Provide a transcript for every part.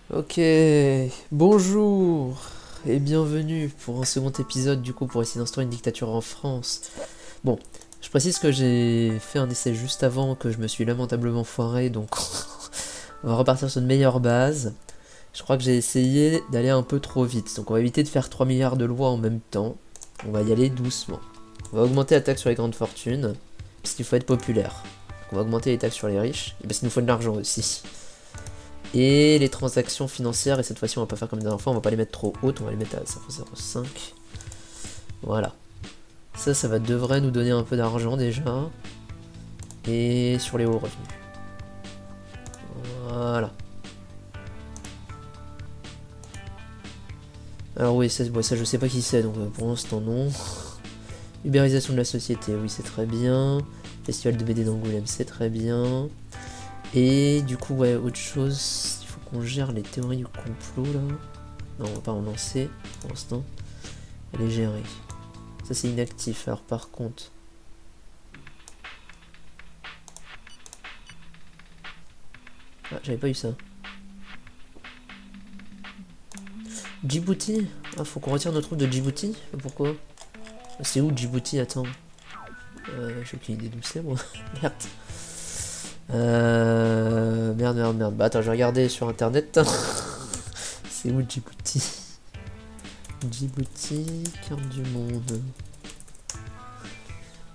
Ok, bonjour et bienvenue pour un second épisode du coup pour essayer d'instaurer une dictature en France. Bon, je précise que j'ai fait un essai juste avant que je me suis lamentablement foiré donc on va repartir sur une meilleure base. Je crois que j'ai essayé d'aller un peu trop vite donc on va éviter de faire 3 milliards de lois en même temps. On va y aller doucement. On va augmenter la taxe sur les grandes fortunes parce qu'il faut être populaire. Donc on va augmenter les taxes sur les riches et parce qu'il nous faut de l'argent aussi. Et les transactions financières, et cette fois-ci on va pas faire comme la dernière fois, on va pas les mettre trop hautes, on va les mettre à 0,05. Voilà. Ça devrait nous donner un peu d'argent déjà. Et sur les hauts revenus. Voilà. Alors oui, ça je sais pas qui c'est, donc pour l'instant non. Ubérisation de la société, oui c'est très bien. Festival de BD d'Angoulême, c'est très bien. Et du coup, ouais, autre chose, il faut qu'on gère les théories du complot là. Non, on va pas en lancer pour l'instant. Elle est gérée. Ça c'est inactif, alors par contre... Ah, j'avais pas eu ça. Djibouti. Ah, faut qu'on retire nos troupes de Djibouti. Pourquoi? C'est où Djibouti? Attends. J'ai aucune idée d'où c'est moi. Merde. Merde. Bah attends, je vais regarder sur internet. C'est où Djibouti? Djibouti, carte du monde.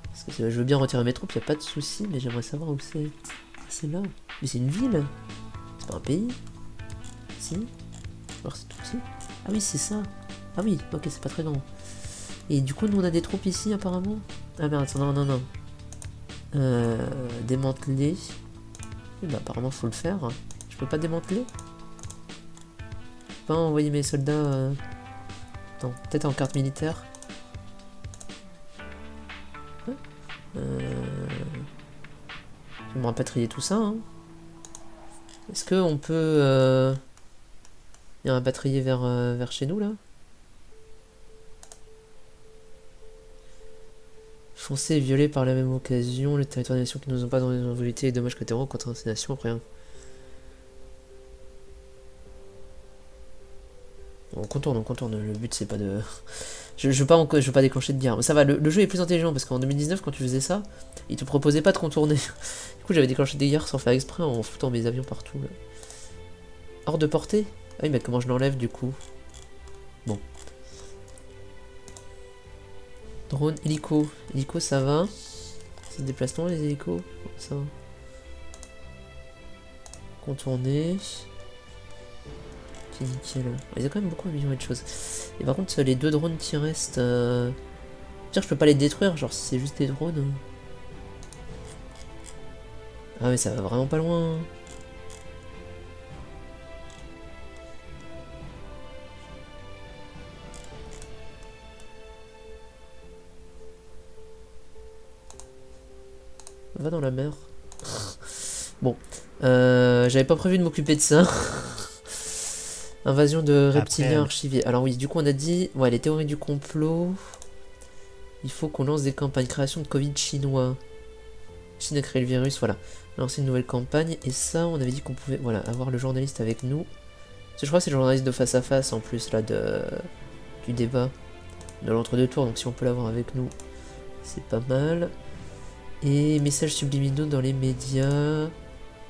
Parce que je veux bien retirer mes troupes, y a pas de souci, mais j'aimerais savoir où c'est. C'est là. Mais c'est une ville. C'est pas un pays. Si. Alors c'est tout petit. Ah oui, c'est ça. Ah oui, ok, c'est pas très grand. Et du coup, nous on a des troupes ici apparemment. Ah merde, attends, non. Démanteler. Et bah apparemment faut le faire. Je peux pas démanteler. Je peux pas envoyer mes soldats. Attends, peut-être en carte militaire. Ouais. Je vais me rapatrier tout ça. Hein. Est-ce qu'on peut y rapatrier vers chez nous là? Foncé et violé par la même occasion, les territoires des nations qui nous ont pas dans les volontés et dommages collatéraux contre ces nations après. On contourne, le but c'est pas de... Je veux pas déclencher de guerre, mais ça va, le jeu est plus intelligent parce qu'en 2019 quand tu faisais ça, il te proposait pas de contourner. Du coup j'avais déclenché des guerres sans faire exprès en foutant mes avions partout. Là. Hors de portée. Ah oui mais comment je l'enlève du coup? Bon. Drone, hélico. Hélico ça va. C'est déplacement les hélicos. Ça va. Contourner. Ok nickel. Ils ont quand même beaucoup amélioré de choses. Et par contre les deux drones qui restent... Dire je peux pas les détruire, genre si c'est juste des drones. Ah mais ça va vraiment pas loin. Va dans la mer. Bon. J'avais pas prévu de m'occuper de ça. Invasion de reptiliens archivés. Alors oui, du coup on a dit... Ouais, les théories du complot. Il faut qu'on lance des campagnes. Création de Covid chinois. Chine a créé le virus, voilà. Lancer une nouvelle campagne. Et ça, on avait dit qu'on pouvait... Voilà, avoir le journaliste avec nous. Je crois que c'est le journaliste de face à face en plus, là, du débat. De l'entre-deux tours, donc si on peut l'avoir avec nous, c'est pas mal. Et messages subliminaux dans les médias.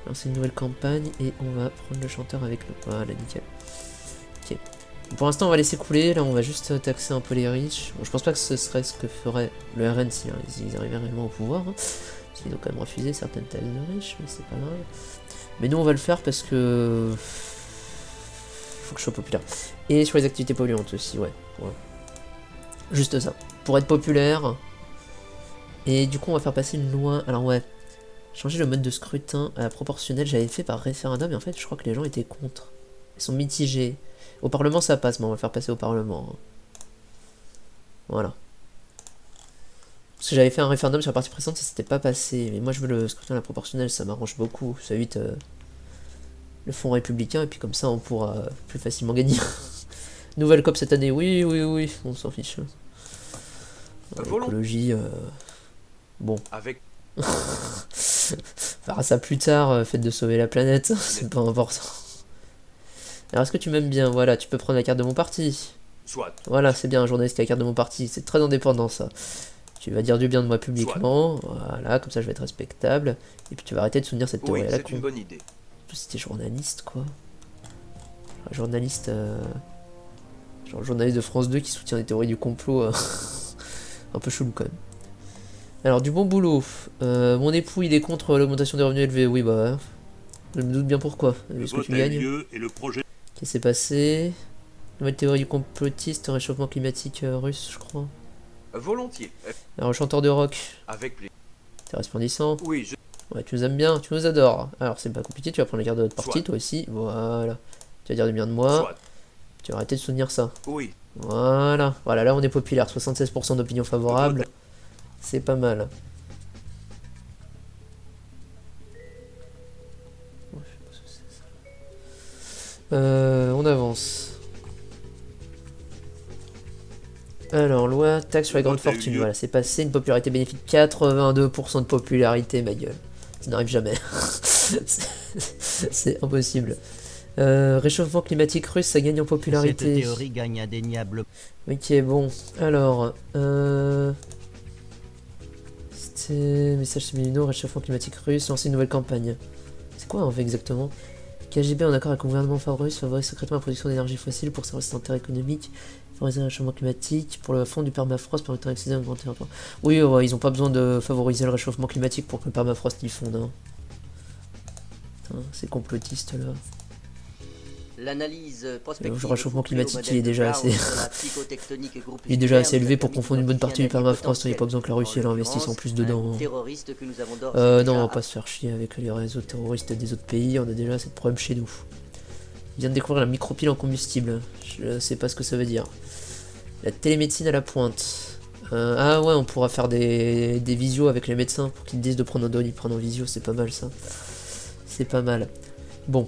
Lancer une nouvelle campagne et on va prendre le chanteur avec nous. Voilà, nickel. Ok. Pour l'instant, on va laisser couler. Là, on va juste taxer un peu les riches. Bon, je pense pas que ce serait ce que ferait le RN si hein, ils arrivaient réellement au pouvoir. Hein. Parce qu'ils ont quand même refusé certaines taxes de riches, mais c'est pas grave. Mais nous, on va le faire parce que... Faut que je sois populaire. Et sur les activités polluantes aussi, ouais. Juste ça. Pour être populaire. Et du coup, on va faire passer une loi. Alors, ouais. Changer le mode de scrutin à la proportionnelle, j'avais fait par référendum, et en fait, je crois que les gens étaient contre. Ils sont mitigés. Au Parlement, ça passe, mais on va le faire passer au Parlement. Hein. Voilà. Parce que j'avais fait un référendum sur la partie précédente, ça s'était pas passé. Mais moi, je veux le scrutin à la proportionnelle, ça m'arrange beaucoup. Ça évite le Front républicain, et puis comme ça, on pourra plus facilement gagner. Nouvelle COP cette année, oui, on s'en fiche. L'écologie, bon. Avec On fera ça plus tard, fait de sauver la planète, c'est pas important. Alors, est-ce que tu m'aimes bien? Voilà, tu peux prendre la carte de mon parti. Soit. Voilà, c'est bien, un journaliste qui a la carte de mon parti. C'est très indépendant, ça. Tu vas dire du bien de moi publiquement. Voilà, comme ça, je vais être respectable. Et puis, tu vas arrêter de soutenir cette théorie Oui, à la c'est con. une bonne idée. C'était journaliste, quoi. Un journaliste... Genre, journaliste de France 2 qui soutient les théories du complot. Un peu chelou, quand même. Alors, du bon boulot. Mon époux, il est contre l'augmentation des revenus élevés. Oui, bah... Je me doute bien pourquoi. Le Est-ce que vote tu a eu gagnes? lieu et le projet... Qu'est-ce qui s'est passé? Nouvelle théorie du complotiste, réchauffement climatique russe, je crois. Volontiers. Alors, chanteur de rock, Avec plaisir. t'es resplendissant. Oui, je... Ouais, tu nous aimes bien, tu nous adores. Alors, c'est pas compliqué, tu vas prendre la carte de notre parti, Soit. toi aussi. Voilà. Tu vas dire du bien de moi. Soit. Tu vas arrêter de soutenir ça. Oui. Voilà. Voilà, là, on est populaire. 76% d'opinion favorable. C'est pas mal. On avance. Alors, loi, taxe sur les grandes fortunes. Voilà, c'est passé. Une popularité bénéfique. 82% de popularité, ma gueule. Ça n'arrive jamais. C'est impossible. Réchauffement climatique russe, ça gagne en popularité. Cette théorie gagne indéniable. Ok, bon. Alors, c'était message subliminaux, réchauffement climatique russe, lancer une nouvelle campagne. C'est quoi en fait exactement? KGB en accord avec le gouvernement russe favorise secrètement la production d'énergie fossile pour servir ses intérêts économiques, favoriser le réchauffement climatique, pour le fond du permafrost permettant d'accéder à un grand territoire. Oui, ouais, ils ont pas besoin de favoriser le réchauffement climatique pour que le permafrost y fonde. Hein. Putain, ces complotistes là. L'analyse prospective Le réchauffement fondée au climatique, modèle il est de déjà Brown assez... sur la psychotectonique il est déjà assez groupusculaire élevé nous a pour permis confondre une bonne partie du d'identifier un allié permafrost, il n'y a pas besoin que la Russie et potentiel. l'investisse en plus dedans. Un Hein. terroriste que nous avons d'ores et Non, on déjà va pas se faire chier avec les réseaux terroristes des autres pays, on a déjà assez de problèmes chez nous. Il vient de découvrir la micropile en combustible, je sais pas ce que ça veut dire. La télémédecine à la pointe. Ah ouais, on pourra faire des visios avec les médecins pour qu'ils disent de prendre un don, ils prennent en visio, c'est pas mal ça. C'est pas mal. Bon.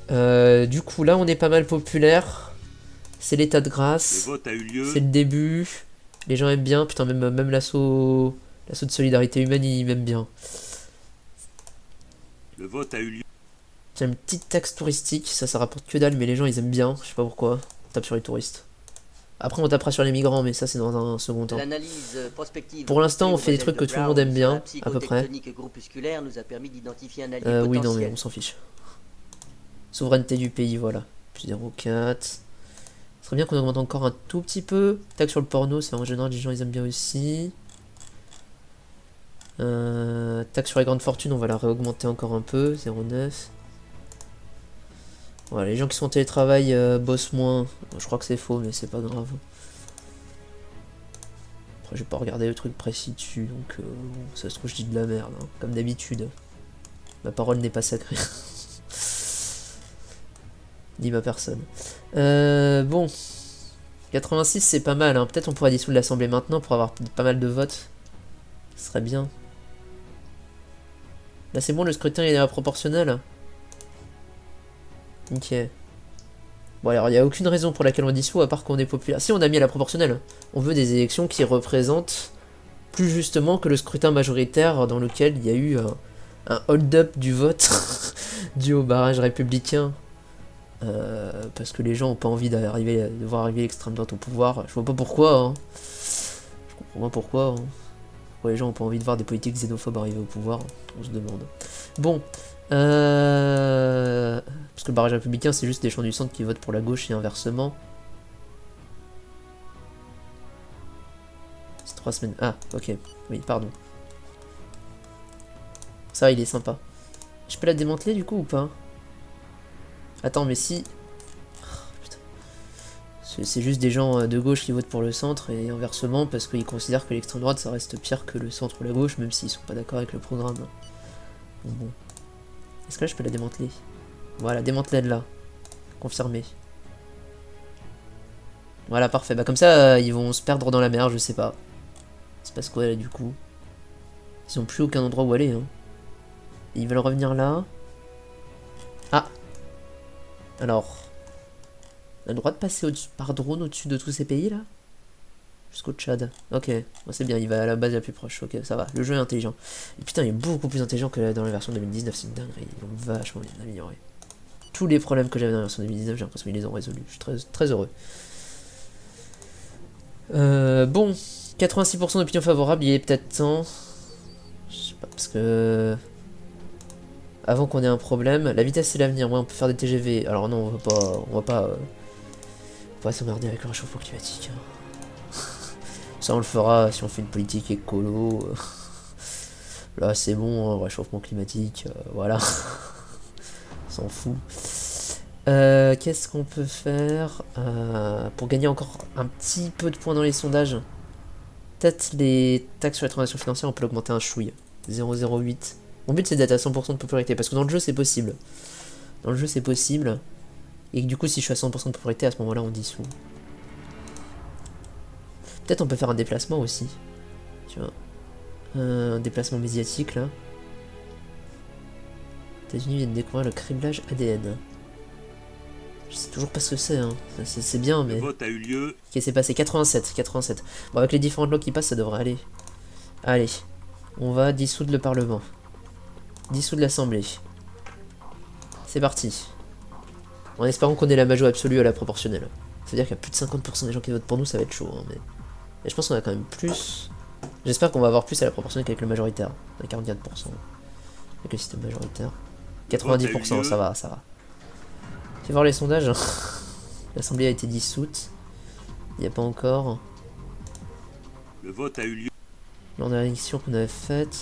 Du coup, là, on est pas mal populaire. C'est l'état de Le grâce. vote a eu lieu. C'est le début. Les gens aiment bien. Putain, même l'assaut de solidarité humaine, ils m'aiment bien. Le vote a eu lieu. Tiens, une petite taxe touristique. Ça rapporte que dalle, mais les gens, ils aiment bien. Je sais pas pourquoi. On tape sur les touristes. Après, on tapera sur les migrants, mais ça, c'est dans un second temps. L'analyse prospective Pour l'instant, on fondée au fait des modèle trucs que de tout le monde aime Brown sur la bien, à peu près. psychotectonique groupusculaire nous a permis d'identifier un allié Oui, non, mais potentiel. on s'en fiche. Souveraineté du pays, voilà. Plus 0,4. Ce serait bien qu'on augmente encore un tout petit peu. Taxe sur le porno, c'est en général, les gens, ils aiment bien aussi. Taxe sur les grandes fortunes, on va la réaugmenter encore un peu. 0,9. Voilà, les gens qui sont en télétravail bossent moins. Je crois que c'est faux, mais c'est pas grave. Après, je vais pas regarder le truc précis dessus, donc ça se trouve, je dis de la merde, hein, comme d'habitude. Ma parole n'est pas sacrée. Dit ma personne. Bon. 86, c'est pas mal, hein. Peut-être on pourrait dissoudre l'Assemblée maintenant pour avoir pas mal de votes. Ce serait bien. Là, c'est bon, le scrutin il est à proportionnel. Ok. Bon, alors, il n'y a aucune raison pour laquelle on dissout, à part qu'on est populaire. Si, on a mis à la proportionnelle. On veut des élections qui représentent plus justement que le scrutin majoritaire dans lequel il y a eu un hold-up du vote dû au barrage républicain. Parce que les gens n'ont pas envie de voir arriver l'extrême droite au pouvoir. Je vois pas pourquoi. Hein. Je comprends pas pourquoi. Hein. Pourquoi les gens n'ont pas envie de voir des politiques xénophobes arriver au pouvoir. On se demande. Bon. Parce que le barrage républicain, c'est juste des gens du centre qui votent pour la gauche et inversement. C'est 3 semaines. Ah, ok. Oui, pardon. Ça, il est sympa. Je peux la démanteler du coup ou pas? Attends, mais si... C'est juste des gens de gauche qui votent pour le centre et inversement parce qu'ils considèrent que l'extrême droite ça reste pire que le centre ou la gauche même s'ils sont pas d'accord avec le programme. Bon. Est-ce que là je peux la démanteler? Voilà, démantèle là. Confirmé. Voilà, parfait. Bah comme ça, ils vont se perdre dans la mer, je sais pas. Il se passe quoi là du coup? Ils ont plus aucun endroit où aller. Hein. Ils veulent revenir là. Ah. Alors. On a le droit de passer par drone au-dessus de tous ces pays là? Jusqu'au Tchad. Ok, bon, c'est bien, il va à la base la plus proche. Ok, ça va. Le jeu est intelligent. Et putain, il est beaucoup plus intelligent que dans la version 2019, c'est une dinguerie. Ils l'ont vachement bien amélioré. tous les problèmes que j'avais dans la version 2019, j'ai l'impression qu'ils les ont résolus. Je suis très, très heureux. Bon, 86% d'opinion favorable, il est peut-être temps. Je sais pas, parce que... Avant qu'on ait un problème, la vitesse c'est l'avenir, ouais on peut faire des TGV. Alors non, on va pas s'emmerder avec le réchauffement climatique. Ça on le fera si on fait une politique écolo. Là c'est bon, hein, réchauffement climatique, voilà. On s'en fout. Qu'est-ce qu'on peut faire pour gagner encore un petit peu de points dans les sondages? Peut-être les taxes sur les transactions financières, on peut l'augmenter un chouille. 0,08. Mon but c'est d'être à 100% de popularité, parce que dans le jeu c'est possible. Dans le jeu c'est possible. Et que, du coup si je suis à 100% de popularité, à ce moment-là on dissout. Peut-être on peut faire un déplacement aussi. Tu vois. Un déplacement médiatique là. Les États-Unis viennent découvrir le criblage ADN. Je sais toujours pas ce que c'est, hein. C'est bien, mais... Le vote a eu lieu. Ok, c'est passé 87. Bon, avec les différentes lois qui passent, ça devrait aller. Allez, on va dissoudre le Parlement. Dissoudre l'Assemblée. C'est parti. En espérant qu'on ait la majorité absolue à la proportionnelle. C'est-à-dire qu'il y a plus de 50% des gens qui votent pour nous, ça va être chaud, hein, mais... Et je pense qu'on a quand même plus... J'espère qu'on va avoir plus à la proportionnelle qu'avec le majoritaire. On a 44%. Avec le système majoritaire. 90%, ça va. Fais voir les sondages. L'Assemblée a été dissoute. Il n'y a pas encore. Le vote a eu lieu. Lors de l'élection qu'on avait faite.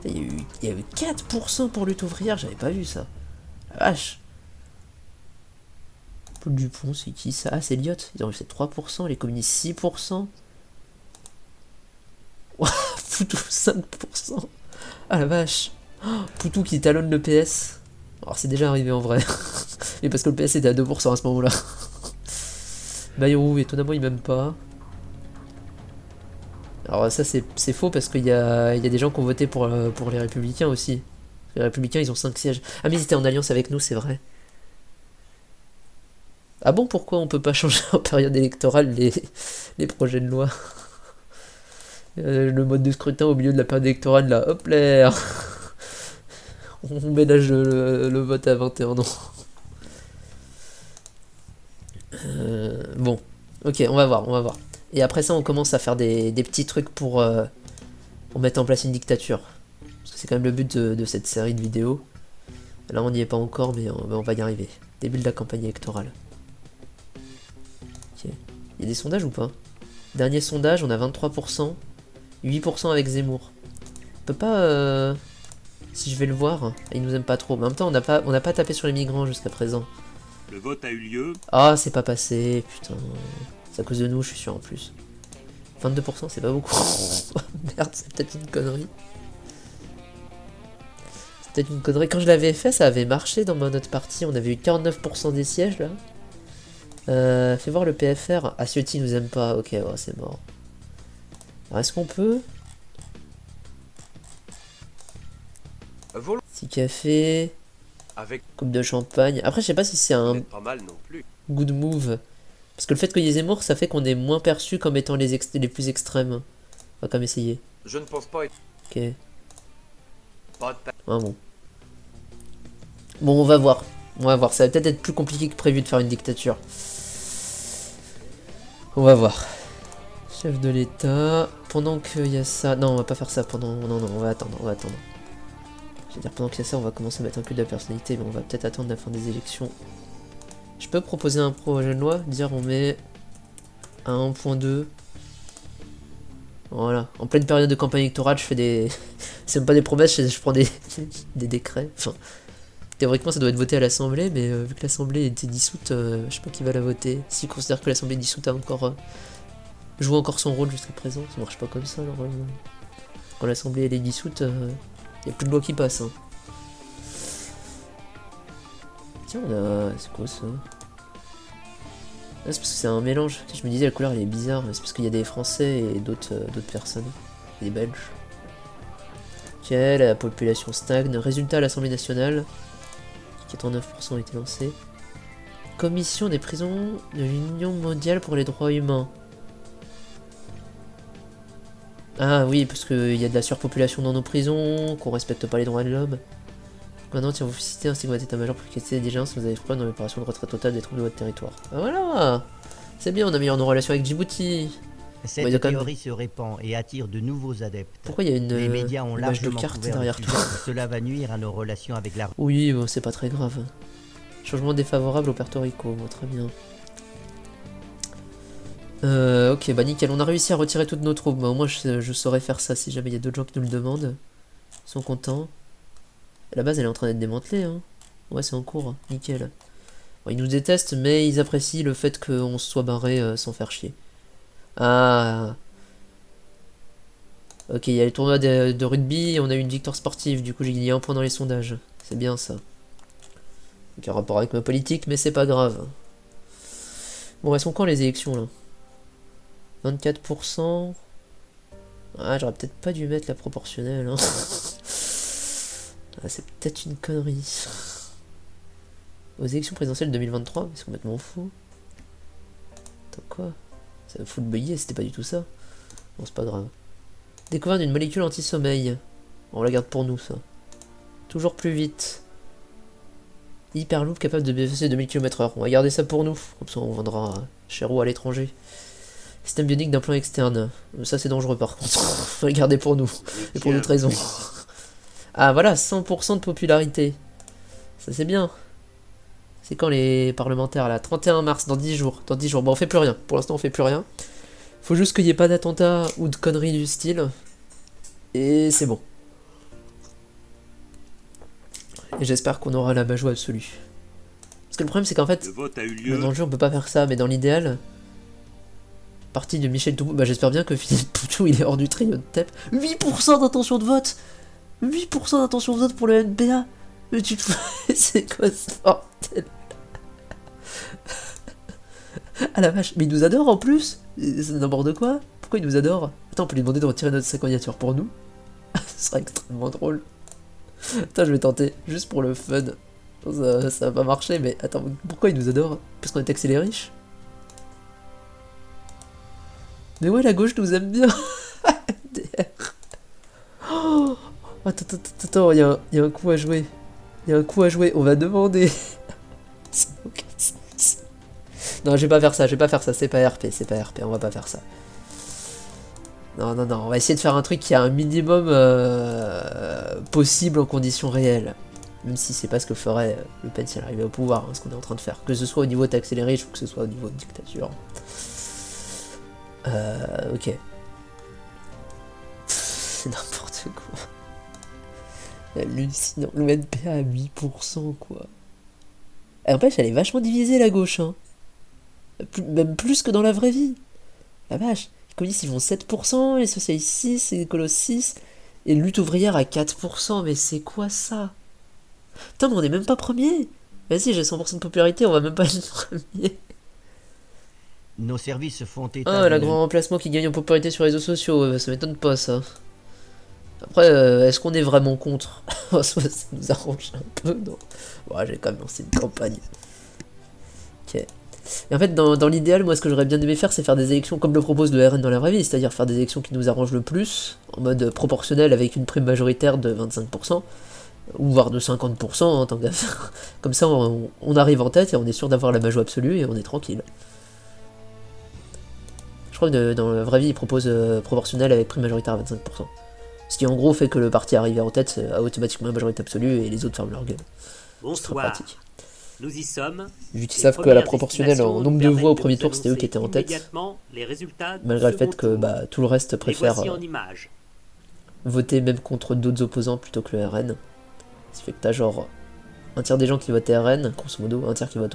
Il y a eu 4% pour lutte ouvrière, j'avais pas vu ça. La vache. Paul Dupont, c'est qui ça? Ah, c'est Elliot. Ils ont fait 3%, les communistes 6%. Poutou 5%. Ah la vache. Poutou qui talonne le PS. Alors c'est déjà arrivé en vrai. Mais parce que le PS était à 2% à ce moment-là. Bayrou, étonnamment, il m'aime pas. Alors ça c'est faux parce qu'il y a des gens qui ont voté pour les Républicains aussi. Les Républicains ils ont 5 sièges. Ah mais ils étaient en alliance avec nous, c'est vrai. Ah bon, pourquoi on peut pas changer en période électorale les projets de loi? Le mode de scrutin au milieu de la période électorale là, hop là. On ménage le vote à 21 ans. Bon, ok, on va voir. Et après ça, on commence à faire des petits trucs pour mettre en place une dictature. Parce que c'est quand même le but de cette série de vidéos. Là, on n'y est pas encore, mais on va y arriver. Début de la campagne électorale. Ok. Il y a des sondages ou pas? Dernier sondage, on a 23%. 8% avec Zemmour. On peut pas... Si je vais le voir, il nous aime pas trop. Mais en même temps, on n'a pas tapé sur les migrants jusqu'à présent. Le vote a eu lieu. Ah, c'est pas passé, putain. C'est à cause de nous, je suis sûr en plus. 22%, c'est pas beaucoup. Merde, c'est peut-être une connerie. C'est peut-être une connerie. Quand je l'avais fait, ça avait marché dans notre partie. On avait eu 49% des sièges, là. Fais voir le PFR. Ah, Ciotti nous aime pas. Ok, ouais, c'est mort. Alors, est-ce qu'on peut... Petit café... Avec Coupe de champagne. Après, je sais pas si c'est un pas mal non plus. good move. Parce que le fait qu'il y ait Zemmour, ça fait qu'on est moins perçu comme étant les plus extrêmes. On va quand même essayer. Je ne pense pas être Ok. pas de Ah bon. Bon, on va voir. Ça va peut-être être plus compliqué que prévu de faire une dictature. On va voir. Chef de l'État. Pendant qu'il y a ça... Non, on va pas faire ça pendant... Non, on va attendre. Je veux dire, pendant qu'il y a ça, on va commencer à mettre un peu de la personnalité, mais on va peut-être attendre la fin des élections. Je peux proposer un projet de loi, dire on met à 1.2. Voilà. En pleine période de campagne électorale, je fais des... C'est même pas des promesses, je prends des décrets. Enfin, théoriquement, ça doit être voté à l'Assemblée, mais vu que l'Assemblée était dissoute, je sais pas qui va la voter. S'il considère que l'Assemblée dissoute a encore... joue encore son rôle jusqu'à présent, ça marche pas comme ça, normalement. Quand l'Assemblée elle est dissoute... Il n'y a plus de loi qui passe. Hein. Tiens, on a... C'est quoi ça? Ah, c'est parce que c'est un mélange. Je me disais, la couleur, elle est bizarre. C'est parce qu'il y a des Français et d'autres personnes. Des Belges. Ok, la population stagne. Résultat à l'Assemblée nationale. 89% ont été lancés. Commission des prisons de l'Union mondiale pour les droits humains. Ah oui, parce qu'il y a de la surpopulation dans nos prisons, qu'on respecte pas les droits de l'homme. Maintenant, tiens, vous félicitez ainsi que votre état-major pour casser les diligences, vous avez preuve dans l'opération de retrait totale des troupes de votre territoire. Ah, voilà. C'est bien, on a mis nos relations avec Djibouti. Cette Ouais, il y a quand même- théorie se répand et attire de nouveaux adeptes. Pourquoi il y a une Les médias ont image de largement carte couvert le derrière sujet. toi? Cela va nuire à nos relations avec la Oui, bon, c'est pas très grave. Changement défavorable au Puerto Rico, bon, très bien. Ok, bah nickel, on a réussi à retirer toutes nos troupes. Bah, au moins, je saurais faire ça si jamais il y a d'autres gens qui nous le demandent. Ils sont contents. La base, elle est en train d'être démantelée, hein. Ouais, c'est en cours, hein. Nickel. Bon, ils nous détestent, mais ils apprécient le fait qu'on se soit barré sans faire chier. Ah. Ok, il y a les tournois de rugby, on a eu une victoire sportive, du coup j'ai gagné un point dans les sondages. C'est bien ça. Donc, un rapport avec ma politique, mais c'est pas grave. Bon, elles sont quand les élections là? 24%. Ah, j'aurais peut-être pas dû mettre la proportionnelle. Hein. Ah, c'est peut-être une connerie. Aux élections présidentielles 2023, c'est complètement fou. Attends, quoi? Ça me fout de bugger, c'était pas du tout ça. Bon, c'est pas grave. Découverte d'une molécule anti-sommeil. On la garde pour nous, ça. Toujours plus vite. Hyperloop capable de BFC 2000 km/h. On va garder ça pour nous. Comme ça, on vendra chez Roux à l'étranger. Système bionique d'implant externe. Ça, c'est dangereux, par contre. On va le garder pour nous. Et pour d'autres raisons. Ah, voilà, 100% de popularité. Ça, c'est bien. C'est quand les parlementaires, là? 31 mars, dans 10 jours. Dans 10 jours. Bon, on fait plus rien. Pour l'instant, on fait plus rien. Faut juste qu'il n'y ait pas d'attentat ou de conneries du style. Et c'est bon. Et j'espère qu'on aura la majo absolue. Parce que le problème, c'est qu'en fait, Le vote a eu lieu. dans le jeu, on peut pas faire ça, mais dans l'idéal, partie de Michel Toubou, bah j'espère bien que Philippe Poutou, il est hors du trio de TEP. 8% d'intention de vote 8% d'intention de vote pour le NBA. Mais tu te fous, c'est quoi ce bordel? Ah la vache, mais il nous adore en plus. C'est n'importe quoi. Pourquoi il nous adore? Attends, on peut lui demander de retirer sa candidature pour nous. Ce serait extrêmement drôle. Attends, je vais tenter, juste pour le fun. Ça va pas marcher, mais attends, pourquoi il nous adore? Parce qu'on est taxé les riches? Mais ouais, la gauche nous aime bien. MDR. Oh, attends, il y a un coup à jouer. Il y a un coup à jouer, on va demander. Ça n'a aucun sens. Non, je vais pas faire ça, c'est pas RP, on va pas faire ça. Non, on va essayer de faire un truc qui a un minimum possible en conditions réelles. Même si c'est pas ce que ferait Le Pen s'il arrivait au pouvoir, hein, ce qu'on est en train de faire. Que ce soit au niveau taxer les riches ou que ce soit au niveau de dictature. Ok. C'est n'importe quoi. Hallucinant. Le NPA à 8%, quoi. Et n'empêche, elle est vachement divisée, la gauche, hein. Même plus que dans la vraie vie. La vache. Les communistes, ils font 7%, les socialistes 6%, les écolos 6%, et lutte ouvrière à 4%. Mais c'est quoi ça? Putain, mais on est même pas premier. Vas-y, j'ai 100% de popularité, on va même pas être premier. Nos services font état Ah, la d'une- grand remplacement qui gagne en popularité sur les réseaux sociaux, ça m'étonne pas ça. Après, est-ce qu'on est vraiment contre? Ça nous arrange un peu, non? Ouais, j'ai quand même lancé une campagne. Ok. Et en fait, dans l'idéal, moi, ce que j'aurais bien aimé faire, c'est faire des élections comme le propose le RN dans la vraie vie, c'est-à-dire faire des élections qui nous arrangent le plus, en mode proportionnel avec une prime majoritaire de 25%, ou voire de 50% en tant qu'affaire. Comme ça, on arrive en tête et on est sûr d'avoir la majo absolue et on est tranquille. Je crois que dans la vraie vie, ils proposent proportionnel avec prime majoritaire à 25%. Ce qui en gros fait que le parti arrivé en tête a automatiquement la majorité absolue et les autres ferment leur gueule. C'est très Bonsoir. pratique. Nous y sommes. Vu qu'ils Les savent qu'à la premières proportionnelle, en estimations nombre de nous voix au permettent premier de tour, vous c'était eux qui étaient en tête. immédiatement les résultats du Malgré le fait second que tour. tout le reste Les préfère voici en images. voter même contre d'autres opposants plutôt que le RN. Ce qui fait que t'as genre un tiers des gens qui votent RN, grosso modo, un tiers qui vote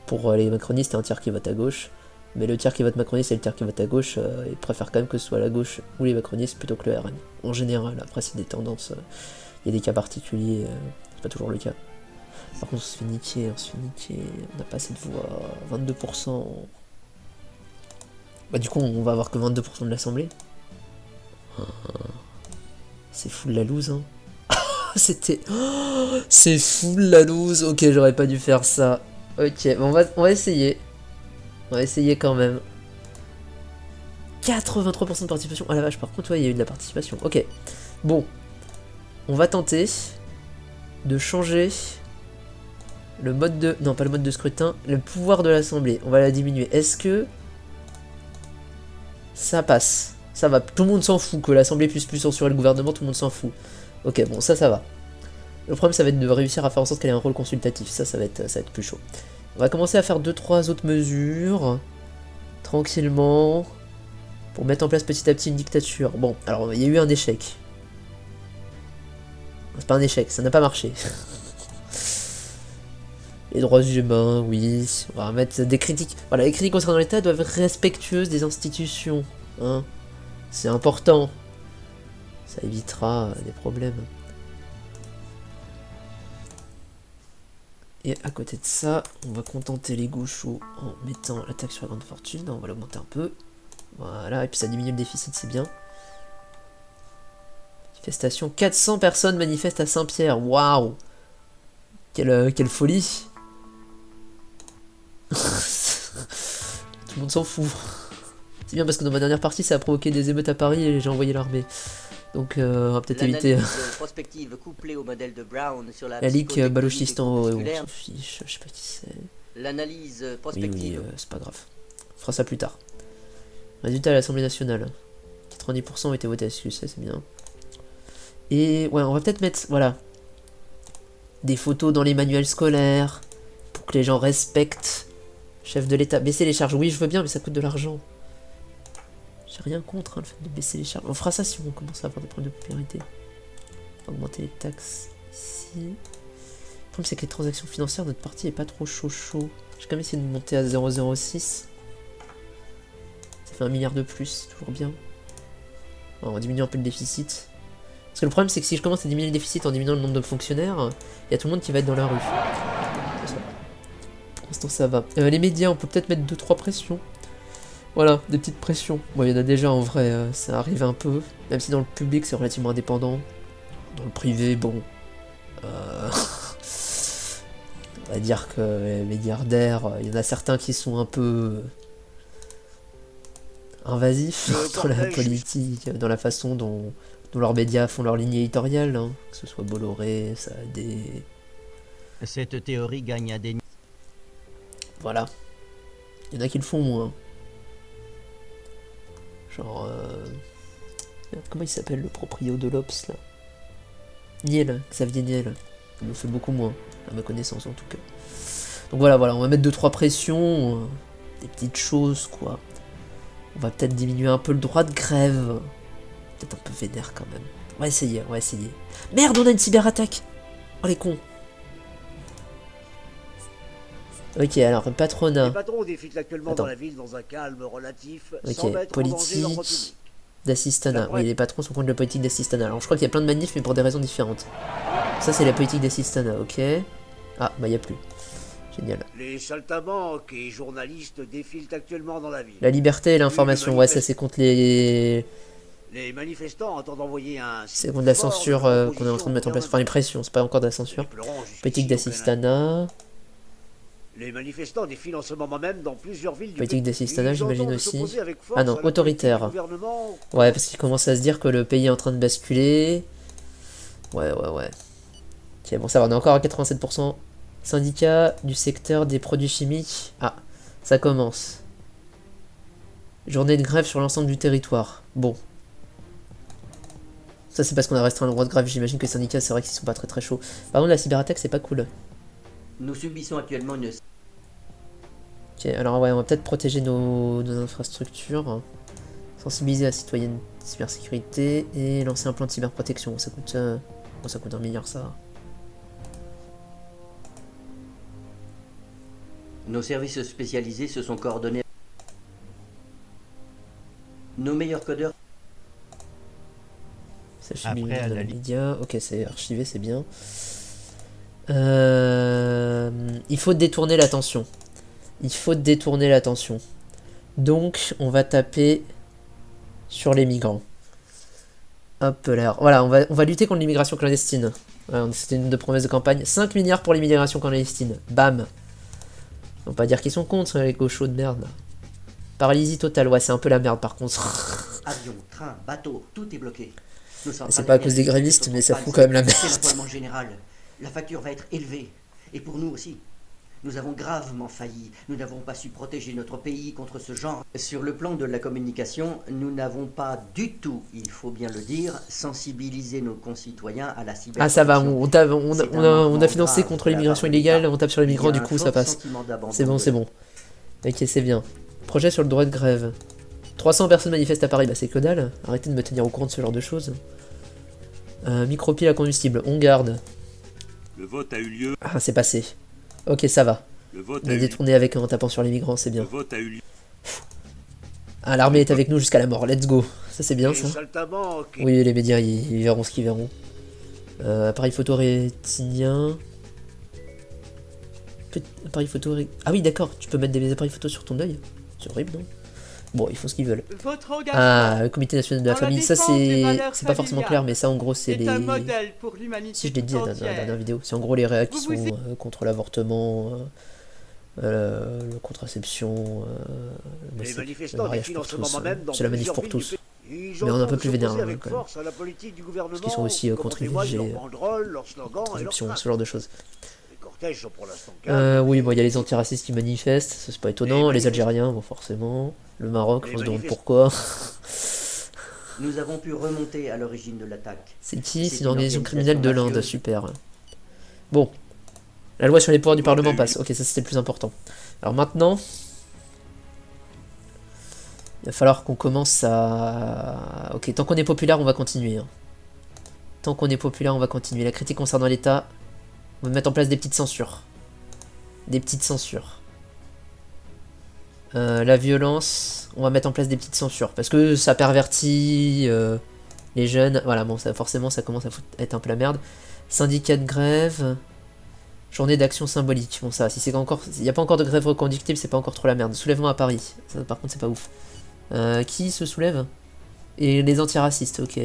pour les macronistes et un tiers qui vote à gauche. Mais le tiers qui vote macroniste et le tiers qui vote à gauche, ils préfèrent quand même que ce soit la gauche ou les macronistes plutôt que le RN. En général, après c'est des tendances, il y a des cas particuliers, c'est pas toujours le cas. Par contre on se fait niquer, on n'a pas assez de voix, 22%. Bah du coup on va avoir que 22% de l'Assemblée. C'est full la loose, hein. C'était... Oh, c'est full la loose. Ok, j'aurais pas dû faire ça. Ok, bon, on va essayer. On va essayer quand même. 83% de participation. Ah la vache, par contre, ouais, il y a eu de la participation. Ok. Bon. On va tenter. de changer le mode de... Non, pas le mode de scrutin, le pouvoir de l'Assemblée. On va la diminuer. Est-ce que ça passe? Ça va. Tout le monde s'en fout que l'Assemblée puisse plus censurer le gouvernement, tout le monde s'en fout. Ok, bon, ça va. Le problème, ça va être de réussir à faire en sorte qu'elle ait un rôle consultatif. Ça va être plus chaud. On va commencer à faire 2-3 autres mesures. Tranquillement. Pour mettre en place petit à petit une dictature. Bon, alors, il y a eu un échec. C'est pas un échec, ça n'a pas marché. Les droits humains, oui. On va mettre des critiques. Voilà, les critiques concernant l'État doivent être respectueuses des institutions. Hein. C'est important. Ça évitera des problèmes. Et à côté de ça, on va contenter les gauchos en mettant la taxe sur la grande fortune. On va l'augmenter un peu. Voilà, et puis ça diminue le déficit, c'est bien. Manifestation, 400 personnes manifestent à Saint-Pierre. Waouh! Quelle folie! Tout le monde s'en fout. C'est bien parce que dans ma dernière partie, ça a provoqué des émeutes à Paris et j'ai envoyé l'armée. Donc, on va peut-être éviter. Prospective couplée au modèle de Brown sur la La Ligue psychotechnique Balochistan, on musculaire. s'en fiche, je sais pas qui c'est. L'analyse Oui, prospective. c'est pas grave. On fera ça plus tard. Résultat à l'Assemblée nationale. 90% ont été votés à succès, c'est bien. Et ouais, on va peut-être mettre, voilà, des photos dans les manuels scolaires pour que les gens respectent le chef de l'État. Baisser les charges, oui, je veux bien, mais ça coûte de l'argent. J'ai rien contre le fait de baisser les charges. On fera ça si on commence à avoir des problèmes de popularité. Augmenter les taxes ici. Le problème, c'est que les transactions financières, notre parti est pas trop chaud. J'ai quand même essayé de monter à 0,06. Ça fait 1 milliard de plus, toujours bien. Alors, on va diminuer un peu le déficit. Parce que le problème, c'est que si je commence à diminuer le déficit en diminuant le nombre de fonctionnaires, il y a tout le monde qui va être dans la rue. Pour l'instant, ça va. Les médias, on peut peut-être mettre 2-3 pressions. Voilà, des petites pressions. Bon, il y en a déjà en vrai, ça arrive un peu. Même si dans le public, c'est relativement indépendant. Dans le privé, bon. On va dire que les milliardaires, il y en a certains qui sont un peu invasifs dans la politique, dans la façon dont leurs médias font leur ligne éditoriale, hein. Que ce soit Bolloré, Saadé. Cette théorie gagne à des... Voilà. Il y en a qui le font moins. Genre... Merde, comment il s'appelle le proprio de l'Obs là? Niel, Xavier Niel. Il le fait beaucoup moins, à ma connaissance en tout cas. Donc voilà, on va mettre 2-3 pressions, des petites choses quoi. On va peut-être diminuer un peu le droit de grève. Peut-être un peu vénère quand même. On va essayer. Merde, on a une cyberattaque! Oh les cons! Ok, alors le patronat. Les patrons défilent actuellement Attends. dans la ville dans un calme relatif, Ok, sans mettre en danger l'ordre politique public. d'assistanat. D'après- Oui, les patrons sont contre la politique d'assistanat. Alors je crois qu'il y a plein de manifs, mais pour des raisons différentes. Ça, c'est la politique d'assistanat, ok. Ah, bah y a plus. Génial. Les saltimbanques et journalistes défilent actuellement dans la ville. La liberté et l'information, ouais, ça c'est contre les... Les manifestants entendent envoyer un... C'est contre la censure qu'on est en train de mettre en place. Enfin, les pressions, c'est pas encore de la censure. Politique d'assistanat. Les manifestants défilent en ce moment même dans plusieurs villes du Politique pays. d'assistanat, Ils j'imagine entendent aussi. s'opposer avec force Ah non, à la autoritaire. politique du gouvernement. Ouais, parce qu'il commence à se dire que le pays est en train de basculer. Ouais. Ok, bon, ça va, on est encore à 87%. Syndicat du secteur des produits chimiques. Ah, ça commence. Journée de grève sur l'ensemble du territoire. Bon. Ça, c'est parce qu'on a restreint le droit de grève. J'imagine que les syndicats, c'est vrai qu'ils sont pas très chauds. Par contre, la cyberattaque, c'est pas cool. Nous subissons actuellement une Ok, alors ouais, on va peut-être protéger nos infrastructures. Sensibiliser la citoyenne cybersécurité et lancer un plan de cyberprotection. Ça coûte 1 milliard, ça. Nos services spécialisés se sont coordonnés. Nos meilleurs codeurs. Ça Après, chimie dans à les la médias. Ok, c'est archivé, c'est bien. Il faut détourner l'attention. Donc, on va taper sur les migrants. Hop là. Voilà, on va lutter contre l'immigration clandestine. Ouais, c'était une de promesses de campagne. 5 milliards pour l'immigration clandestine. Bam. On va pas dire qu'ils sont contre, les gauchos de merde. Là. Paralysie totale. Ouais, c'est un peu la merde par contre. Avions, trains, bateaux, tout est bloqué. Nos centrales C'est pas à cause des énergétiques grévistes, sont mais ça en fout panne. quand même la C'est merde. l'affolement général. la facture va être élevée. Et pour nous aussi. Nous avons gravement failli. Nous n'avons pas su protéger notre pays contre ce genre. Sur le plan de la communication, nous n'avons pas du tout, il faut bien le dire, sensibilisé nos concitoyens à la cyberprotection. Ah ça va, on a financé contre l'immigration illégale, on tape sur les migrants, du coup ça passe. C'est bon, c'est bon. Ok, c'est bien. Projet sur le droit de grève. 300 personnes manifestent à Paris, bah c'est que dalle. Arrêtez de me tenir au courant de ce genre de choses. Micropile à combustible, on garde. Le vote a eu lieu. Ah, c'est passé. Ok, ça va. Le vote On a a eu lieu. détourné avec en tapant sur les migrants, c'est Le bien. vote a eu lieu. Ah, l'armée est avec nous jusqu'à la mort, let's go. Ça c'est bien Les ça. saltimbanques. Oui, les médias, ils verront ce qu'ils verront. Appareil photo rétinien. Appareil photo Ah oui, d'accord, tu peux mettre des appareils photo sur ton œil. C'est horrible, non? Bon, ils font ce qu'ils veulent. Votre engagement Ah, le comité national de la dans la famille, ça défense des valeurs c'est pas forcément clair, mais ça en gros c'est est les... un modèle pour l'humanité Si je l'ai dit dans la entière. dernière vidéo, c'est en gros les réa qui Vous vous sont contre l'avortement, la contraception, Les le manifestants mariage défilent pour en ce tous, moment même dans c'est la manif plusieurs pour villes tous. du pays. Ils Mais on est un peu entendent plus vénère, s'opposer hein, avec quand même. force à la politique du gouvernement. Parce qu'ils sont aussi comme en contre témoignent l'IVG, leurs banderoles, leurs slogans et leurs contraception, phrases. ce genre de choses. Les cortèges sont pour l'instant calmes. Oui, bon, il y a les antiracistes qui manifestent, ça, c'est pas étonnant, les Algériens, bon, forcément, le Maroc, Les on se demande manifestants. pourquoi. Nous avons pu remonter à l'origine de l'attaque. C'est qui? C'est C'est une organisation une criminelle de organisation l'Inde, mafieuse. super. Bon, la loi sur les pouvoirs du Parlement passe, ok, ça c'était le plus important. Alors maintenant... Il va falloir qu'on commence à... Ok, tant qu'on est populaire, on va continuer. Hein. Tant qu'on est populaire, on va continuer. La critique concernant l'État, on va mettre en place des petites censures. Des petites censures. La violence, on va mettre en place des petites censures. Parce que ça pervertit les jeunes. Voilà, bon, ça, forcément, ça commence à être un peu la merde. Syndicat de grève. Journée d'action symbolique. Bon, ça, si c'est encore... Il n'y a pas encore de grève reconductible, c'est pas encore trop la merde. Soulèvement à Paris. Ça, par contre, c'est pas ouf. Qui se soulève? Et les antiracistes, ok.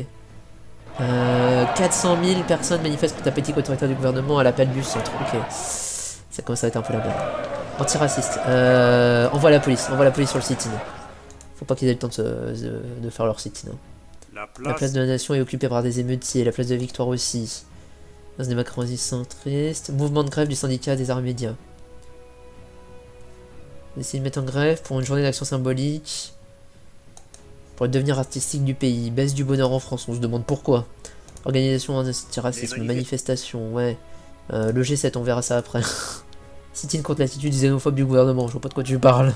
400 000 personnes manifestent contre la politique autoritaire du gouvernement à l'appel du centre, ok. Ça commence à être un peu la merde. Antiraciste, envoie la police sur le sit-in. Faut pas qu'ils aient le temps de faire leur sit-in. Hein. La place de la Nation est occupée par des émeutiers, la place de Victoire aussi. Place des macronistes centristes. Mouvement de grève du syndicat des arts médias. On essaie de mettre en grève pour une journée d'action symbolique. Pour le devenir artistique du pays. Baisse du bonheur en France, on se demande pourquoi. Organisation antiracisme, manifestation, ouais. Le G7, on verra ça après. Sit-in contre l'attitude xénophobe du gouvernement, je vois pas de quoi tu parles.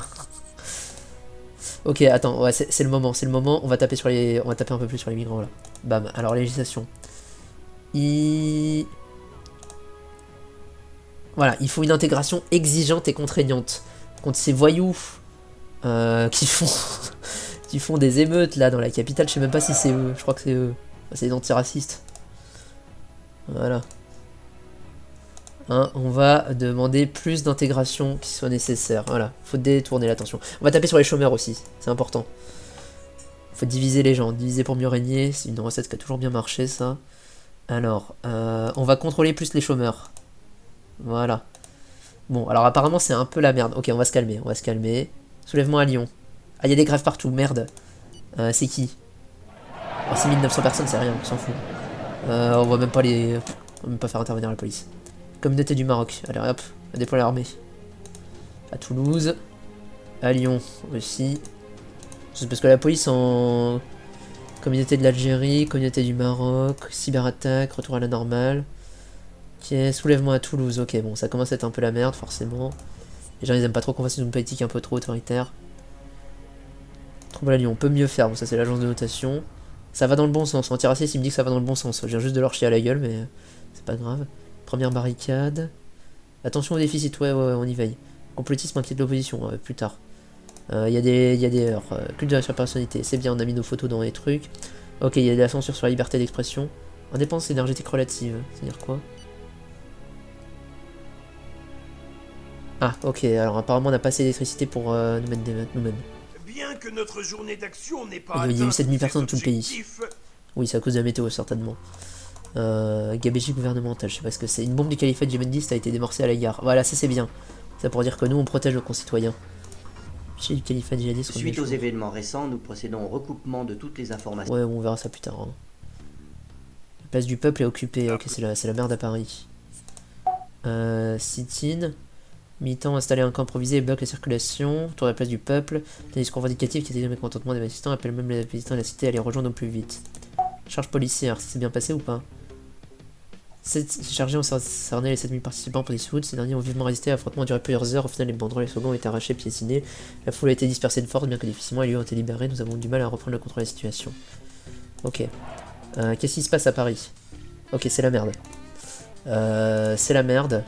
Ok, attends, ouais, c'est le moment, on va taper sur les... On va taper un peu plus sur les migrants là. Bam, alors législation. Voilà, il faut une intégration exigeante et contraignante. Contre ces voyous qui font des émeutes là dans la capitale, je sais même pas si c'est eux, je crois que c'est eux. C'est les antiracistes. Voilà. Hein, on va demander plus d'intégration qui soit nécessaire. Voilà, faut détourner l'attention. On va taper sur les chômeurs aussi, c'est important. Faut diviser les gens, diviser pour mieux régner, c'est une recette qui a toujours bien marché ça. Alors, on va contrôler plus les chômeurs. Voilà. Bon, alors apparemment c'est un peu la merde. Ok, on va se calmer, Soulèvement à Lyon. Ah, il y a des grèves partout, merde. C'est qui? Oh, 6900 personnes, c'est rien, on s'en fout. On va même pas faire intervenir la police. Communauté du Maroc, allez hop, on déploie l'armée. À Toulouse, à Lyon aussi. C'est parce que la police en... Communauté de l'Algérie, communauté du Maroc, cyberattaque, retour à la normale. Ok, soulèvement à Toulouse, ok, bon, ça commence à être un peu la merde, forcément. Les gens ils aiment pas trop qu'on fasse une politique un peu trop autoritaire. Trouble à Lyon, on peut mieux faire, bon ça c'est l'agence de notation. Ça va dans le bon sens, antiraciste il me dit que ça va dans le bon sens. Je viens juste de leur chier à la gueule, mais c'est pas grave. Première barricade. Attention au déficit, ouais, on y veille. Complotisme inquiète l'opposition, plus tard. Il y a des heures. Culte de la surpersonnalité, c'est bien, on a mis nos photos dans les trucs. Ok, il y a de la censure sur la liberté d'expression. Indépendance énergétique relative, c'est-à-dire quoi? Ah, ok, alors apparemment on a pas assez d'électricité pour nous mettre des nous-mêmes. Bien que notre journée d'action n'ait Il pas y a eu atteint 7000 tous personnes ses dans tout le pays. objectifs, Oui, c'est à cause de la météo, certainement. Gabegie gouvernemental, je sais pas ce que c'est. Une bombe du califat djihadiste a été démorcée à la gare. Voilà, ça c'est bien. C'est pour dire que nous, on protège nos concitoyens. Chez le califat djihadiste... Suite aux événements récents, nous procédons au recoupement de toutes les informations. Ouais, on verra ça plus tard. Hein. La place du peuple est occupée. Ok, c'est la merde à Paris. Sit-in. Militants installer un camp improvisé et bloque la circulation autour de la place du peuple. Des discours vindicatifs qui étaient le mécontentement des manifestants appellent même les habitants de la cité à les rejoindre au plus vite. Charge policière, ça s'est bien passé ou pas? Chargés ont cerné les 7000 participants pour dissoudre. Ces derniers ont vivement résisté à l'affrontement duré plusieurs heures. Au final, les banderoles et les slogans ont été arrachés, piétinés. La foule a été dispersée de force, bien que difficilement les lieux ont été libérés. Nous avons du mal à reprendre le contrôle de la situation. Ok. Qu'est-ce qui se passe à Paris? Ok, c'est la merde. C'est la merde.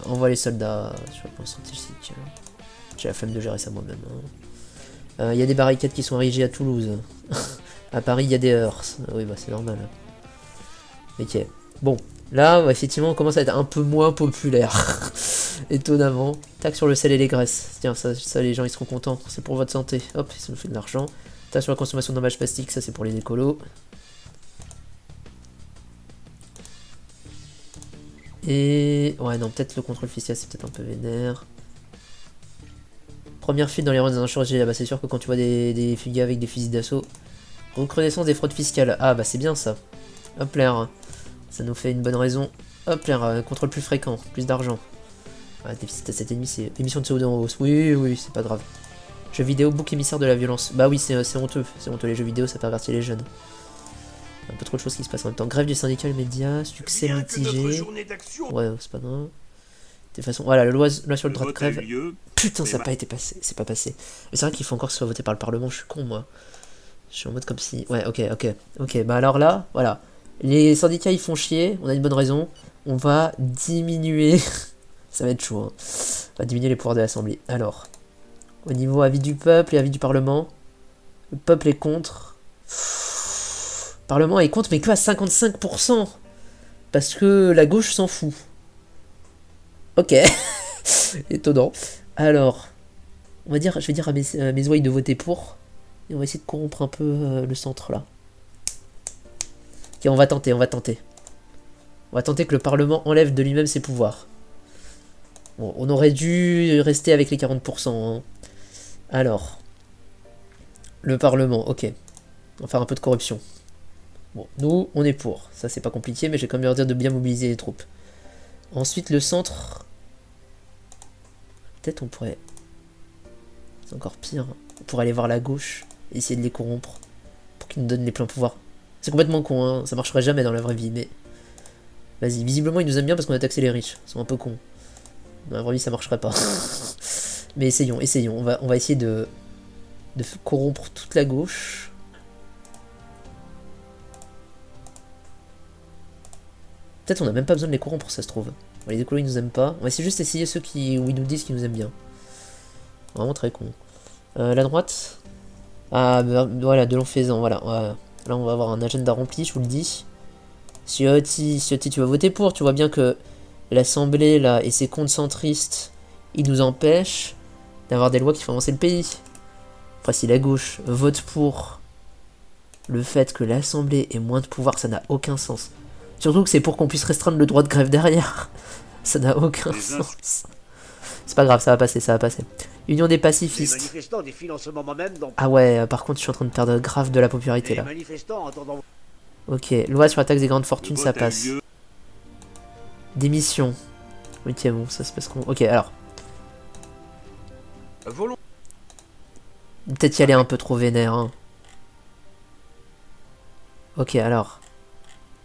Envoie les soldats sur le plan stratégique. J'ai la flemme de gérer ça moi-même. Il y a des barricades qui sont érigées à Toulouse. À Paris, il y a des heurts. Oui, bah c'est normal. Ok. Bon, là, ouais, effectivement, on commence à être un peu moins populaire. Étonnamment. Taxe sur le sel et les graisses. Tiens, ça, les gens, ils seront contents. C'est pour votre santé. Hop, ça nous fait de l'argent. Taxe sur la consommation d'emballages plastiques, ça, c'est pour les écolos. Et... ouais, non, peut-être le contrôle fiscal, c'est peut-être un peu vénère. Première fuite dans les rangs des insurgés. Ah bah, c'est sûr que quand tu vois des gars avec des fusils d'assaut. Recrudescence des fraudes fiscales. Ah bah, c'est bien, ça. Hop là. Ça nous fait une bonne raison. Hop là, contrôle plus fréquent, plus d'argent. Ah, déficit à 7,5, c'est émission de CO2 en hausse. Oui, oui, c'est pas grave. Jeux vidéo, bouc émissaire de la violence. Bah oui, c'est honteux. C'est honteux, les jeux vidéo, ça pervertit les jeunes. Un peu trop de choses qui se passent en même temps. Grève du syndicat et médias, succès Bien que notre mitigé. journée d'action Ouais, c'est pas grave. De toute façon, voilà, la loi sur le droit de vote a eu grève. lieu. Putain, ça n'a Mais pas été passé. C'est pas passé. Mais c'est vrai qu'il faut encore que ce soit voté par le Parlement. Je suis con, moi. Je suis en mode comme si. Ouais, ok. Bah alors là, voilà. Les syndicats ils font chier, on a une bonne raison. On va diminuer. Ça va être chaud. Hein. On va diminuer les pouvoirs de l'Assemblée. Alors, au niveau avis du peuple et avis du Parlement, le peuple est contre. Le Parlement est contre, mais que à 55%. Parce que la gauche s'en fout. Ok. Étonnant. Alors, je vais dire à mes ouailles de voter pour. Et on va essayer de corrompre un peu le centre là. Ok, on va tenter. On va tenter que le Parlement enlève de lui-même ses pouvoirs. Bon, on aurait dû rester avec les 40%. Hein. Alors, le Parlement, ok. On va faire un peu de corruption. Bon, nous, on est pour. Ça, c'est pas compliqué, mais j'ai quand même leur dire de bien mobiliser les troupes. Ensuite, le centre. Peut-être on pourrait... c'est encore pire. On pourrait aller voir la gauche et essayer de les corrompre. Pour qu'ils nous donnent les pleins pouvoirs. C'est complètement con, hein. Ça marcherait jamais dans la vraie vie, mais... vas-y, visiblement, ils nous aiment bien parce qu'on a taxé les riches. Ils sont un peu cons. Dans la vraie vie, ça marcherait pas. Mais essayons. On va essayer de corrompre toute la gauche. Peut-être on a même pas besoin de les corrompre, ça se trouve. Les écolos, ils nous aiment pas. On va essayer juste essayer ceux où ils nous disent qu'ils nous aiment bien. Vraiment très con. La droite. Ah, bah, voilà, de l'enfaisant, voilà. Là, on va avoir un agenda rempli, je vous le dis. Ciotti, tu vas voter pour. Tu vois bien que l'Assemblée, là, et ses comptes centristes, ils nous empêchent d'avoir des lois qui font avancer le pays. Après, si la gauche vote pour le fait que l'Assemblée ait moins de pouvoir, ça n'a aucun sens. Surtout que c'est pour qu'on puisse restreindre le droit de grève derrière. Ça n'a aucun sens. C'est pas grave, ça va passer. Union des Les pacifistes. manifestants défilent en ce moment même dans... Ah ouais, par contre, je suis en train de perdre grave de la popularité Les là. manifestants entendant... Ok, loi sur la taxe des grandes Le fortunes, vote ça a eu passe. lieu. Démission. Ok, bon, ça se passe qu'on... ok, alors. Volons. Peut-être y aller un peu trop vénère. Hein. Ok, alors.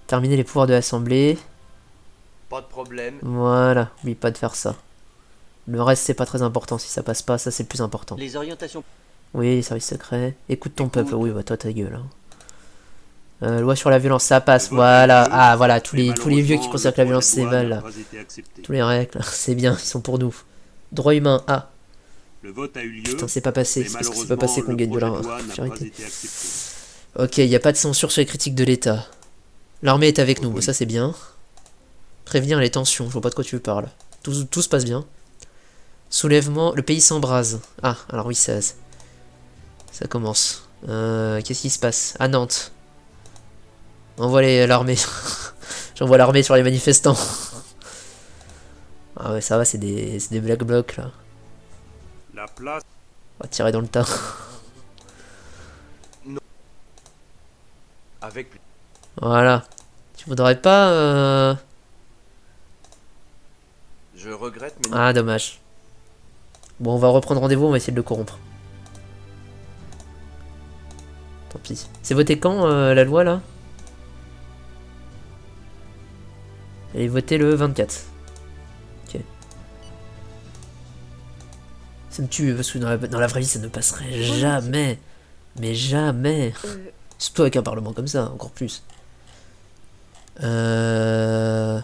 Terminer les pouvoirs de l'Assemblée. Pas de problème. Voilà, oublie pas de faire ça. Le reste, c'est pas très important. Si ça passe pas, ça c'est le plus important. Les orientations. Oui, les services secrets. Écoute ton peuple. Oui, bah toi ta gueule. Hein. Loi sur la violence, ça passe. Le vote a eu Voilà. lieu. Ah, voilà, tous Mais les vieux qui malheureusement, considèrent que la le violence c'est projet de loi mal n'a là. pas été accepté. Tous les règles, c'est bien, ils sont pour nous. Droit humain, ah. Le vote a eu lieu. Putain, c'est pas passé. Mais C'est parce que c'est pas passé qu'on malheureusement, gagne de le la projet de loi n'a pas vérité. été accepté. Ok, il n'y a pas de censure sur les critiques de l'État. L'armée est avec nous, bah, ça c'est bien. Prévenir les tensions, je vois pas de quoi tu parles. Tout se passe bien. Soulèvement, le pays s'embrase. Ah, alors oui, ça commence. Qu'est-ce qui se passe? À Nantes. Envoie l'armée. J'envoie l'armée sur les manifestants. Ah ouais, ça va, c'est des black blocs là. La place. On va tirer dans le tas. Avec Voilà. Tu voudrais pas Je regrette, mais Ah, dommage. Bon, on va reprendre rendez-vous, on va essayer de le corrompre. Tant pis. C'est voté quand, la loi, là? Elle est votée le 24. Ok. Ça me tue, parce que dans la vraie vie, ça ne passerait jamais. Mais jamais. Surtout avec un parlement comme ça, encore plus. Elle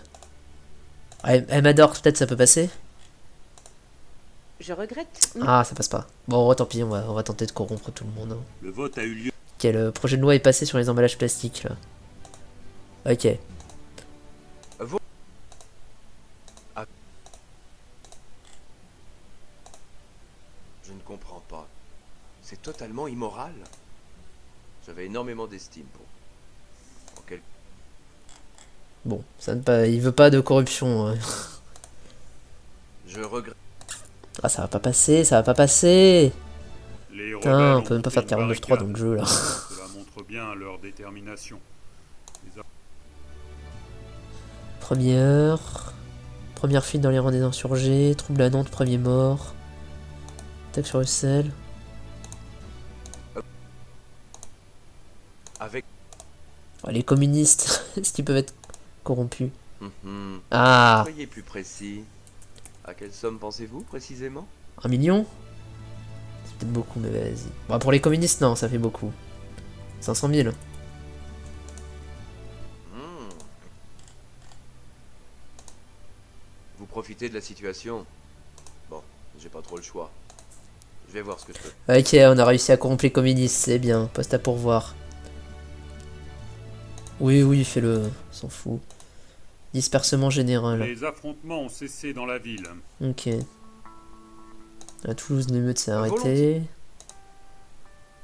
m'adore, peut-être ça peut passer. Je regrette. Ah, ça passe pas. Bon, tant pis, on va tenter de corrompre tout le monde. Hein. Le vote a eu lieu. Quel projet de loi est passé sur les emballages plastiques, là? Ok. je ne comprends pas. C'est totalement immoral. J'avais énormément d'estime pour quel... Bon, ça ne pas, il veut pas de corruption. Hein. Je regrette. Ah, ça va pas passer, ça va pas passer. Les Putain, rebelles on ont peut même pas monté faire une 49.3 dans le jeu, là. barricade. Cela montre bien leur détermination. Première fuite dans les rangs des insurgés. Trouble à Nantes, premier mort. Attaque sur Ussel. Avec... Oh, les communistes, est-ce qu'ils peuvent être corrompus? Mhm. Ah, Soyez plus précis. À quelle somme pensez-vous précisément? 1 million? C'est peut-être beaucoup, mais vas-y. Bon, pour les communistes, non, ça fait beaucoup. 500 000. Hmm. Vous profitez de la situation. Bon, j'ai pas trop le choix. Je vais voir ce que je peux. Ok, on a réussi à corrompre les communistes, c'est bien. Poste à pourvoir. Oui, fais-le. S'en fout. Dispersement général. Les affrontements ont cessé dans la ville. Ok. À Toulouse, l'émeute s'est arrêtée.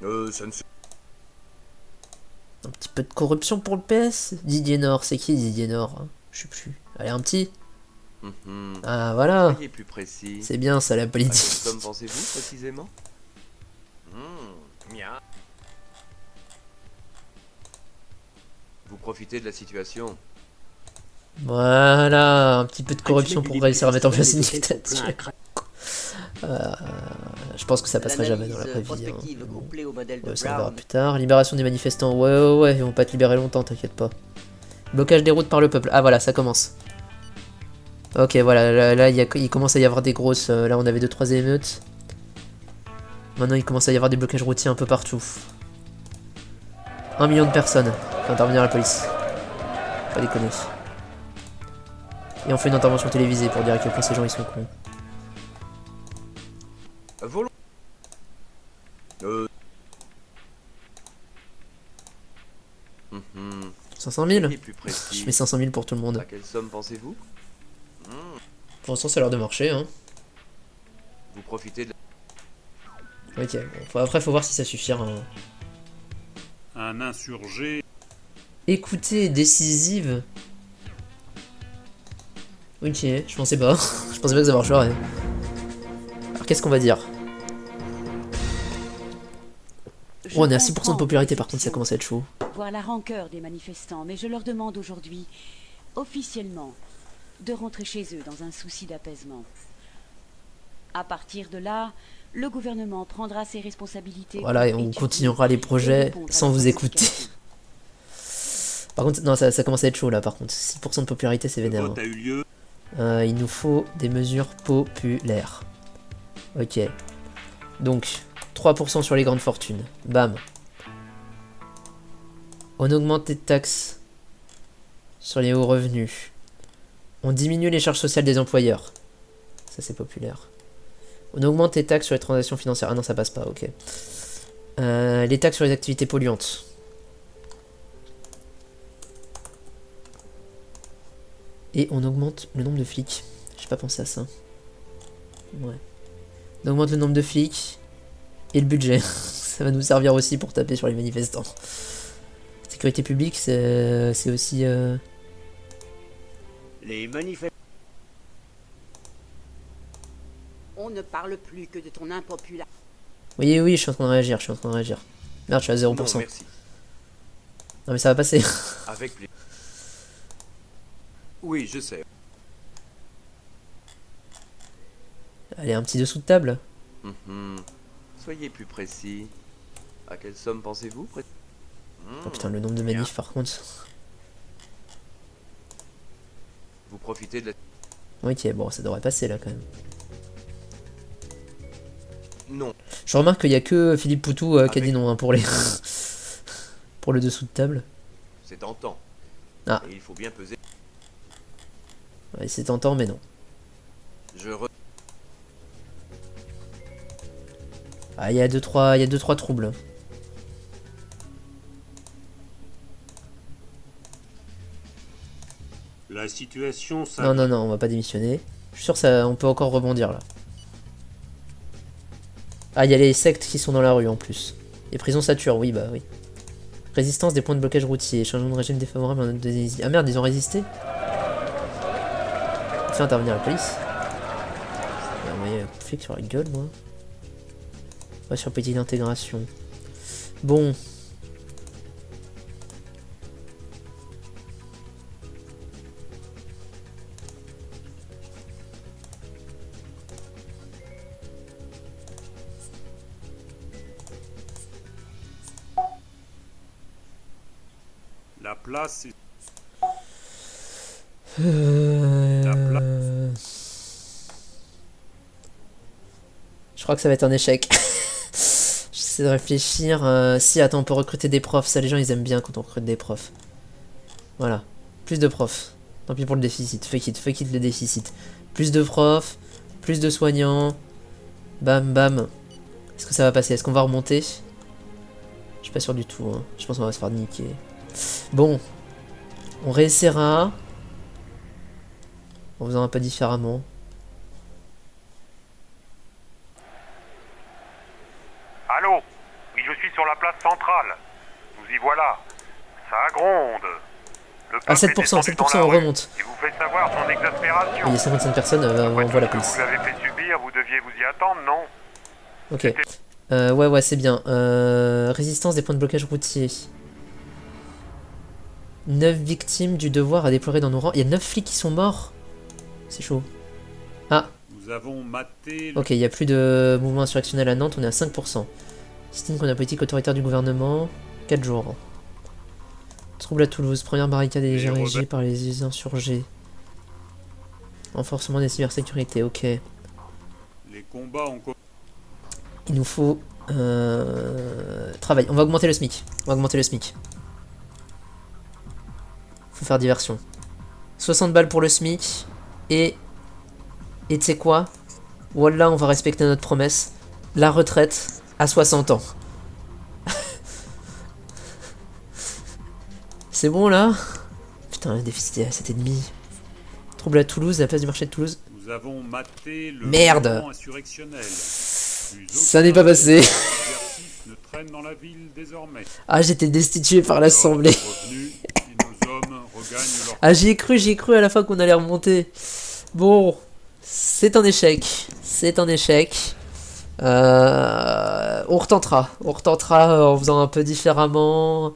Ça ne se... Un petit peu de corruption pour le PS. Didier Nord, c'est qui Didier Nord? Hein, je sais plus. Allez, un petit. Mhm. Ah, voilà. Soyez plus précis. C'est bien ça, la À quelle politique. somme pensez-vous précisément? Mia. Vous profitez de la situation. Voilà, un petit peu de corruption pour réussir à mettre en place une dictature. Je pense que ça passerait jamais dans la vraie vie. Hein. Prospective Bon. couplée au modèle de Ouais, ça on verra Brown. plus tard. Libération des manifestants. Ouais, ils vont pas te libérer longtemps, t'inquiète pas. Blocage des routes par le peuple. Ah voilà, ça commence. Ok, voilà, là il commence à y avoir des grosses... là on avait 2-3 émeutes. Maintenant il commence à y avoir des blocages routiers un peu partout. 1 million de personnes. Fait intervenir la police. Pas déconner. Et on fait une intervention télévisée pour dire à quel point ces gens ils sont cons. Volon... 500 000? Soyez plus précis. Je mets 500 000 pour tout le monde. À quelle somme pensez-vous? Pour l'instant ça a l'air de marcher hein. Vous profitez de la... Ok, bon, après faut voir si ça suffira. Hein. Un insurgé. Écoutez, décisive. Ok, je pensais pas. Je pensais pas que ça marcherait. Alors qu'est-ce qu'on va dire? Oh, on est à 6% de popularité par contre, ça commence à être chaud. Voir la rancœur des manifestants, mais je leur demande aujourd'hui, officiellement, de rentrer chez eux dans un souci d'apaisement. À partir de là, le gouvernement prendra ses responsabilités. Voilà, et pour on étudier continuera les et projets répondre à sans leurs vous écouter. revendications. Par contre, non, ça commence à être chaud là par contre. 6% de popularité, c'est Le vénère. vote a eu lieu. Il nous faut des mesures populaires. Ok. Donc, 3% sur les grandes fortunes. Bam. On augmente les taxes sur les hauts revenus. On diminue les charges sociales des employeurs. Ça, c'est populaire. On augmente les taxes sur les transactions financières. Ah non, ça passe pas, ok. Les taxes sur les activités polluantes. Et on augmente le nombre de flics. J'ai pas pensé à ça. Ouais. On augmente le nombre de flics. Et le budget. Ça va nous servir aussi pour taper sur les manifestants. Sécurité publique, c'est aussi... Les manifestants. On ne parle plus que de ton impopularité. Oui, je suis en train de réagir, Merde, je suis à 0%. Non, merci. Non mais ça va passer. Avec plaisir. Oui, je sais. Allez, un petit dessous de table. Soyez plus précis. À quelle somme pensez-vous Oh putain, le nombre de manifs par contre. Vous profitez de la... Ok, bon, ça devrait passer là quand même. Non. Je remarque qu'il y a que Philippe Poutou qui a dit non hein, pour les... pour le dessous de table. C'est tentant. Ah. Et il faut bien peser. Ouais, c'est tentant, mais non. Ah, il y a 2-3 troubles. La situation Non, non, non, on va pas démissionner. Je suis sûr que ça, on peut encore rebondir là. Ah, il y a les sectes qui sont dans la rue en plus. Les prisons saturent, oui, bah oui. Résistance des points de blocage routier. Changement de régime défavorable en Indonésie. Ah merde, ils ont résisté. Fais intervenir la police. J'ai envoyé un flic sur la gueule, moi. Ouais, sur politique d'intégration. Bon. La place est... Je crois que ça va être un échec. J'essaie de réfléchir. Si, attends, on peut recruter des profs. Ça, les gens, ils aiment bien quand on recrute des profs. Voilà. Plus de profs. Tant pis pour le déficit. Fake it le déficit. Plus de profs. Plus de soignants. Bam, bam. Est-ce que ça va passer? Est-ce qu'on va remonter? Je suis pas sûr du tout. Hein. Je pense qu'on va se faire niquer. Bon. On réessayera. En faisant un peu différemment. Allô? Oui, je suis sur la place centrale. Nous y voilà. Ça gronde. Le Ah, peuple est 7%, descendu dans 7%, la on rue remonte. et vous fait savoir son exaspération. Il y a 55 personnes, on voit la Tout ce police. que vous l'avez fait subir, vous deviez vous y attendre, non? Ok. Ouais, c'est bien. Résistance des points de blocage routier. 9 victimes du devoir à déplorer dans nos rangs. Il y a 9 flics qui sont morts. C'est chaud. Ah. Nous avons maté... Ok, il n'y a plus de mouvement insurrectionnel à Nantes, on est à 5%. Estime qu'on a politique autoritaire du gouvernement. 4 jours. Trouble à Toulouse. Première barricade érigée par les insurgés. Renforcement des cybersécurités, ok. Les combats ont... Il nous faut... travail. On va augmenter le SMIC. Faut faire diversion. 60 balles pour le SMIC. Et tu sais quoi? Voilà, on va respecter notre promesse. La retraite à 60 ans. C'est bon là? Putain, le déficit est à 7,5. Trouble à Toulouse, à la place du marché de Toulouse. Nous avons maté le merde mouvement insurrectionnel. Ça n'est pas passé. Ne traîne dans la ville désormais. Ah, j'étais destitué par l'Assemblée. Ah, j'y ai cru à la fin qu'on allait remonter. Bon, c'est un échec. On retentera en faisant un peu différemment.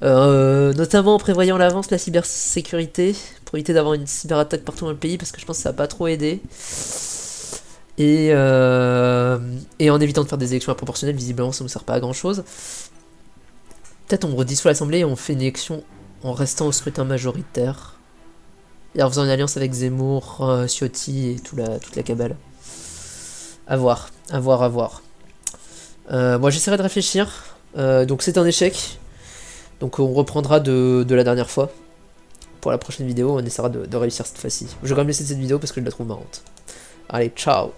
Notamment en prévoyant à l'avance la cybersécurité pour éviter d'avoir une cyberattaque partout dans le pays, parce que je pense que ça n'a pas trop aidé. Et en évitant de faire des élections à proportionnelles, visiblement ça ne nous sert pas à grand chose. Peut-être on redissout l'Assemblée et on fait une élection en restant au scrutin majoritaire. Et en faisant une alliance avec Zemmour, Ciotti et toute la cabale. À voir. Moi j'essaierai de réfléchir. Donc c'est un échec. Donc on reprendra de la dernière fois. Pour la prochaine vidéo, on essaiera de réussir cette fois-ci. Je vais quand même laisser cette vidéo parce que je la trouve marrante. Allez, ciao!